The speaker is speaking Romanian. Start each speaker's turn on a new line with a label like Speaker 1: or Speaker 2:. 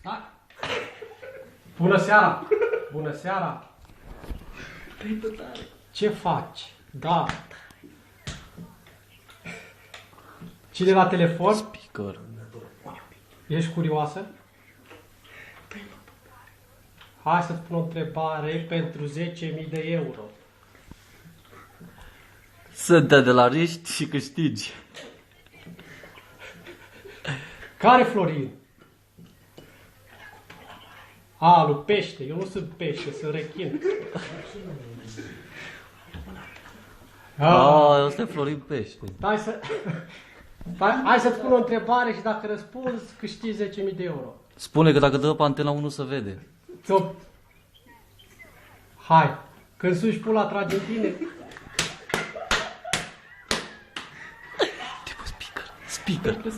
Speaker 1: Hai. Bună seara! Bună seara! Ce faci? Da. Cine la telefon?
Speaker 2: Speaker.
Speaker 1: Ești curioasă? Hai să-ți pun o întrebare pentru 10.000 de euro.
Speaker 2: Să te de la riști și câștigi.
Speaker 1: Care Florin? A, lui pește. Eu nu sunt pește, sunt rechin.
Speaker 2: Ăsta e Florin Pește.
Speaker 1: Hai să-ți pun o întrebare și dacă răspunzi, câștigi 10.000 de euro.
Speaker 2: Spune că dacă dă pe antena 1 se vede.
Speaker 1: Hai, când suși pula, trage în tine.
Speaker 2: Tipă speaker. Speaker.